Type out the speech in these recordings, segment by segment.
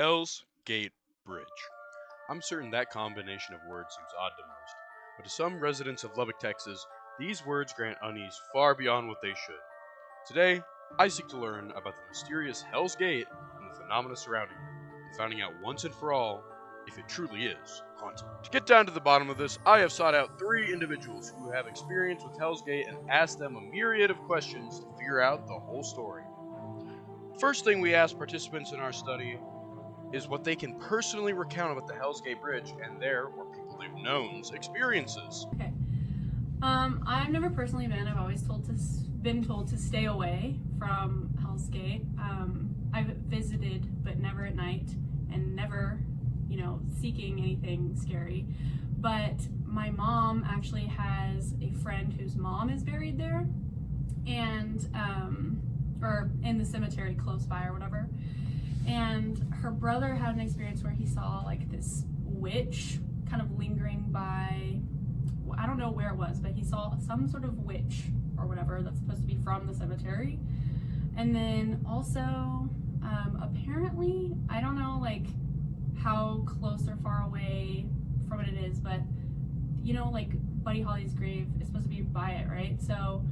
Hell's Gate Bridge. I'm certain that combination of words seems odd to most, but to some residents of Lubbock, Texas, these words grant unease far beyond what they should. Today, I seek to learn about the mysterious Hell's Gate and the phenomena surrounding it, and finding out once and for all if it truly is haunted. To get down to the bottom of this, I have sought out 3 individuals who have experience with Hell's Gate and asked them a myriad of questions to figure out the whole story. First thing we asked participants in our study is what they can personally recount about the Hell's Gate Bridge and their, or people they've known's, experiences. Okay. I've never personally been. I've always been told to stay away from Hell's Gate. I've visited, but never at night, and never, seeking anything scary. But my mom actually has a friend whose mom is buried there, and or in the cemetery close by or whatever. And her brother had an experience where he saw like this witch kind of lingering by, I don't know where it was, but he saw some sort of witch or whatever that's supposed to be from the cemetery. And then also, apparently, I don't know like how close or far away from it is, but like Buddy Holly's grave is supposed to be by it, right? So,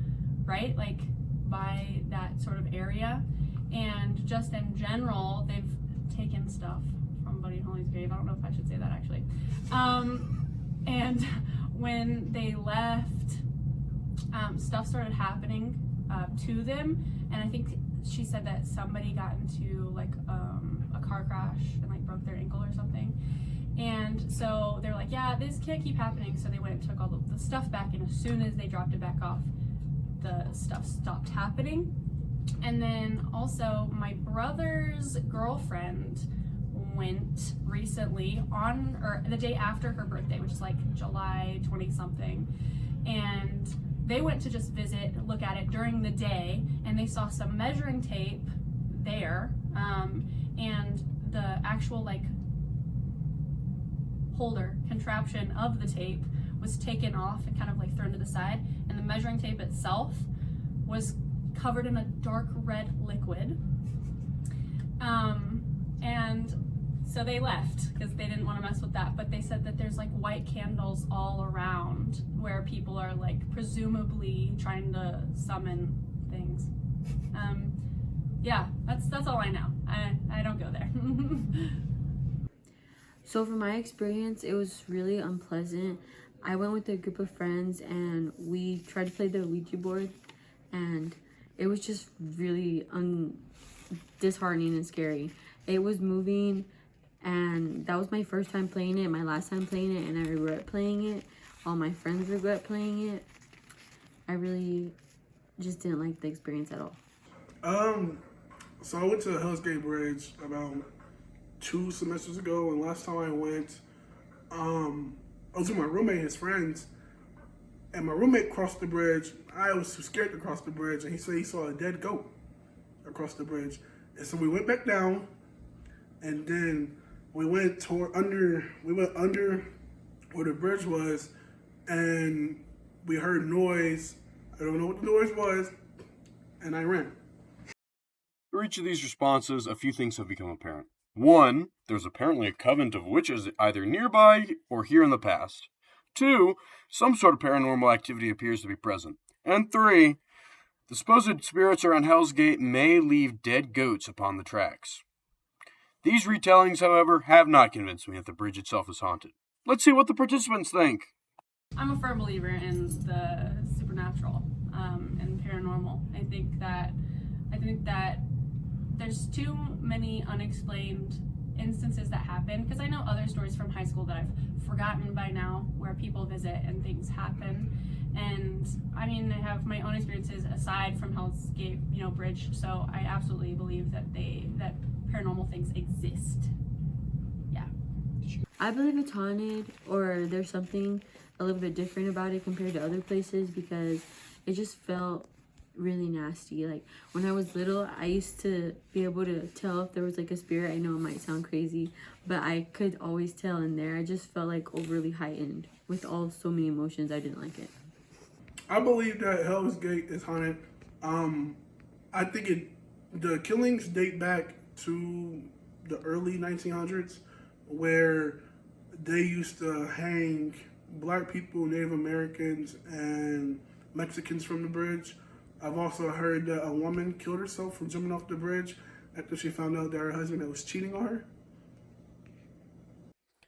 right, like by that sort of area. And just in general, they've taken stuff from Buddy Holly's grave. I don't know if I should say that actually. And when they left, stuff started happening to them. And I think she said that somebody got into like a car crash and like broke their ankle or something. And so they're like, yeah, this can't keep happening. So they went and took all the stuff back. And as soon as they dropped it back off, the stuff stopped happening. And then also my brother's girlfriend went recently or the day after her birthday, which is like July 20 something. And they went to just visit, look at it during the day, and they saw some measuring tape there. And the actual like holder contraption of the tape was taken off and kind of like thrown to the side. And the measuring tape itself was covered in a dark red liquid. And so they left because they didn't want to mess with that, but they said that there's like white candles all around where people are like presumably trying to summon things. Yeah, that's all I know. I don't go there. So from my experience, it was really unpleasant. I went with a group of friends and we tried to play the Ouija board, and it was just really disheartening and scary. It was moving, and that was my first time playing it, my last time playing it, and I regret playing it. All my friends regret playing it. I really just didn't like the experience at all. So I went to the Hell's Gate Bridge about 2 semesters ago, and last time I went, I was with my roommate and his friends, and my roommate crossed the bridge. I was too scared to cross the bridge, and he said he saw a dead goat across the bridge. And so we went back down, and then we went under where the bridge was, and we heard noise. I don't know what the noise was, and I ran. For each of these responses, a few things have become apparent. 1, there's apparently a coven of witches either nearby or here in the past. 2, some sort of paranormal activity appears to be present. And 3, the supposed spirits around Hell's Gate may leave dead goats upon the tracks. These retellings, however, have not convinced me that the bridge itself is haunted. Let's see what the participants think. I'm a firm believer in the supernatural and paranormal. I think that there's too many unexplained instances that happen, because I know other stories from high school that I've forgotten by now where people visit and things happen. And I mean, I have my own experiences aside from Hell's Gate, Bridge. So I absolutely believe that paranormal things exist. Yeah. I believe it's haunted, or there's something a little bit different about it compared to other places, because it just felt really nasty. Like when I was little, I used to be able to tell if there was like a spirit. I know it might sound crazy, but I could always tell in there. I just felt like overly heightened with so many emotions. I didn't like it. I believe that Hell's Gate is haunted. I think the killings date back to the early 1900s, where they used to hang black people, Native Americans, and Mexicans from the bridge. I've also heard that a woman killed herself from jumping off the bridge after she found out that her husband was cheating on her.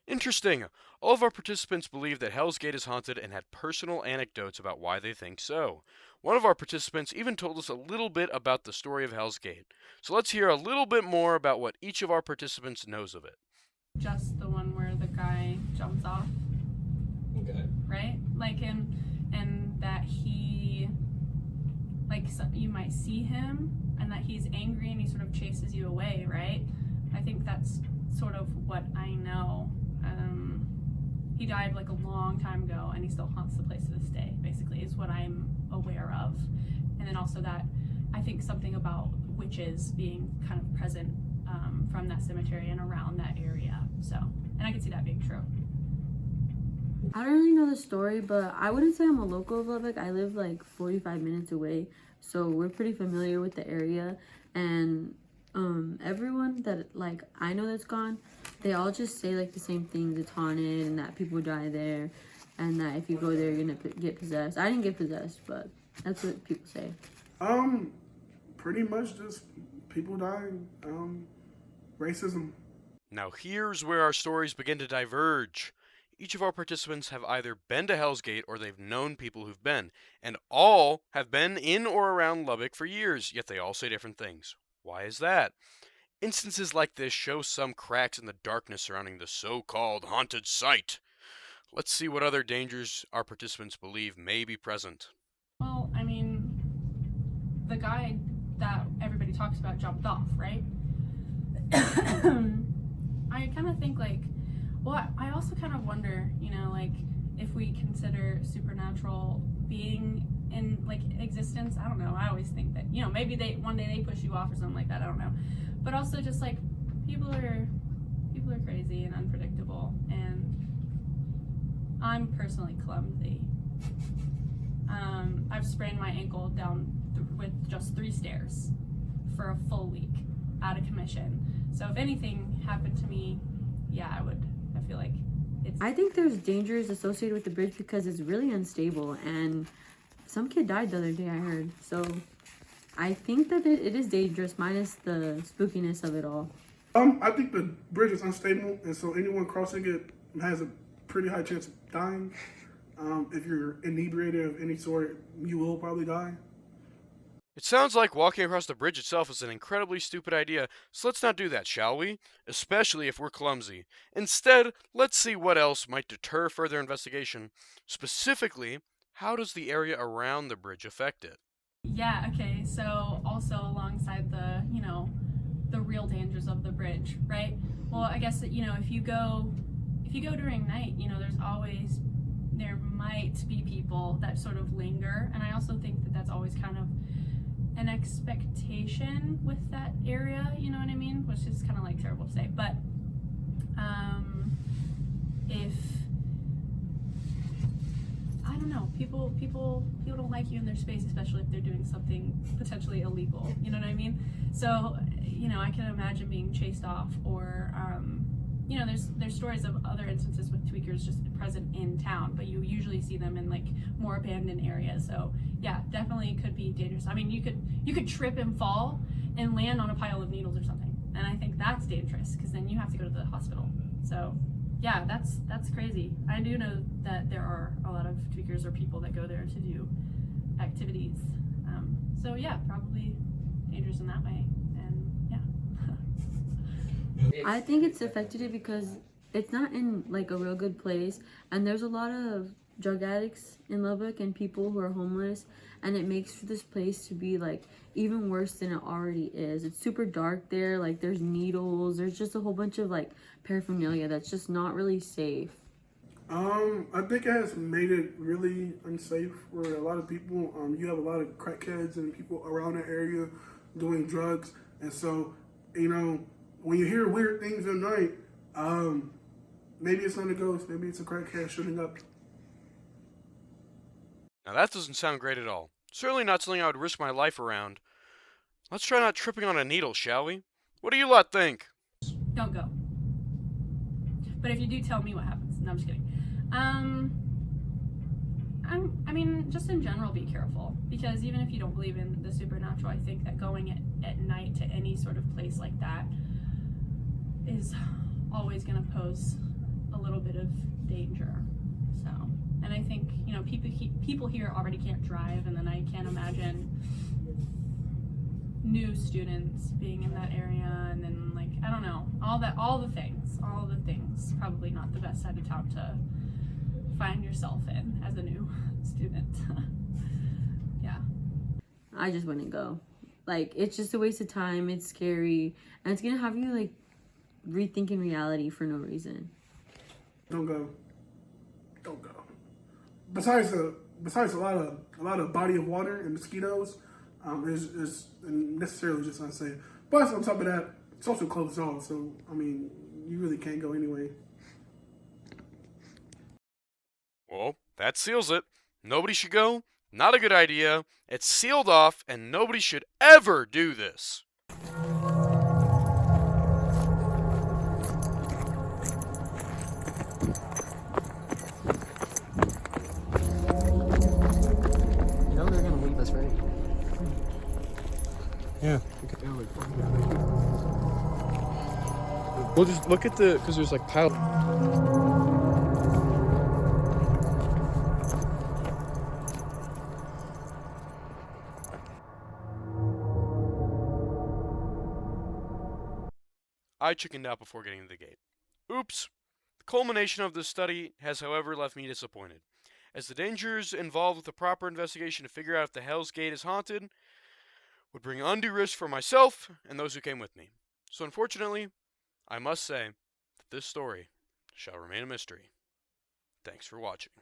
Interesting. All of our participants believe that Hell's Gate is haunted and had personal anecdotes about why they think so. One of our participants even told us a little bit about the story of Hell's Gate. So let's hear a little bit more about what each of our participants knows of it. Just the one where the guy jumps off. Okay. Right? Like, and that he, like, so you might see him and that he's angry and he sort of chases you away, right? I think that's sort of what I know. He died like a long time ago and he still haunts the place to this day, basically, is what I'm aware of. And then also that I think something about witches being kind of present from that cemetery and around that area. So, and I can see that being true. I don't really know the story, but I wouldn't say I'm a local of Lubbock. I live like 45 minutes away, so we're pretty familiar with the area. And everyone that like I know that's gone, they all just say like the same things. It's haunted and that people die there, and that if you go there, you're gonna get possessed. I didn't get possessed, but that's what people say. Pretty much just people dying. Racism. Now here's where our stories begin to diverge. Each of our participants have either been to Hell's Gate or they've known people who've been, and all have been in or around Lubbock for years, yet they all say different things. Why is that? Instances like this show some cracks in the darkness surrounding the so-called haunted site. Let's see what other dangers our participants believe may be present. Well, I mean, the guy that everybody talks about jumped off, right? I kind of think like, well, I also kind of wonder, you know, like if we consider supernatural being in like existence. I don't know. I always think that, you know, maybe one day they push you off or something like that. I don't know. But also just like people are crazy and unpredictable, and I'm personally clumsy. I've sprained my ankle down with just 3 stairs for a full week out of commission. So if anything happened to me, yeah, I feel like I think there's dangers associated with the bridge because it's really unstable, and some kid died the other day, I heard. So I think that it is dangerous, minus the spookiness of it all. I think the bridge is unstable, and so anyone crossing it has a pretty high chance of dying. If you're inebriated of any sort, you will probably die. It sounds like walking across the bridge itself is an incredibly stupid idea, so let's not do that, shall we? Especially if we're clumsy. Instead, let's see what else might deter further investigation. Specifically, how does the area around the bridge affect it? Yeah, okay, so also alongside the, you know, the real dangers of the bridge, right? Well, I guess that, you know, if you go during night, you know, there might be people that sort of linger, and I also think that that's always kind of an expectation with that area, you know what I mean? Which is kind of like terrible to say, but if I don't know, people don't like you in their space, especially if they're doing something potentially illegal, you know what I mean? So, you know, I can imagine being chased off, or you know, there's stories of other instances with tweakers just present in town, but you usually see them in like more abandoned areas. So yeah, definitely could be dangerous. I mean, you could trip and fall and land on a pile of needles or something, and I think that's dangerous because then you have to go to the hospital. So yeah, that's crazy. I do know that there are a lot of tweakers or people that go there to do activities. So yeah, probably dangerous in that way. I think it's affected it because it's not in like a real good place, and there's a lot of drug addicts in Lubbock and people who are homeless, and it makes this place to be like even worse than it already is. It's super dark there, like there's needles, there's just a whole bunch of like paraphernalia that's just not really safe. I think it has made it really unsafe for a lot of people. You have a lot of crackheads and people around the area doing drugs, and so, you know, when you hear weird things at night, maybe it's not a ghost, maybe it's a crackhead shooting up. Now that doesn't sound great at all. Certainly not something I would risk my life around. Let's try not tripping on a needle, shall we? What do you lot think? don't go. But if you do, tell me what happens. No, I'm just kidding. I mean, just in general, be careful, because even if you don't believe in the supernatural, I think that going at night to any sort of place like that is always going to pose a little bit of danger. So, and I think, you know, people here already can't drive, and then I can't imagine new students being in that area, and then, like, I don't know, all the things, probably not the best side of town to find yourself in as a new student. Yeah. I just wouldn't go. Like, it's just a waste of time. It's scary, and it's gonna have you like rethinking reality for no reason. Don't go. Don't go. Besides a lot of body of water and mosquitoes, is necessarily just unsafe. Plus, on top of that, it's also closed off. So I mean, you really can't go anyway. Well, that seals it. Nobody should go. Not a good idea. It's sealed off, and nobody should ever do this. You know they're gonna leave us, right? Yeah. We'll just look at because there's like piles. I chickened out before getting to the gate. Oops. The culmination of this study has, however, left me disappointed, as the dangers involved with a proper investigation to figure out if the Hell's Gate is haunted would bring undue risk for myself and those who came with me. So unfortunately, I must say that this story shall remain a mystery. Thanks for watching.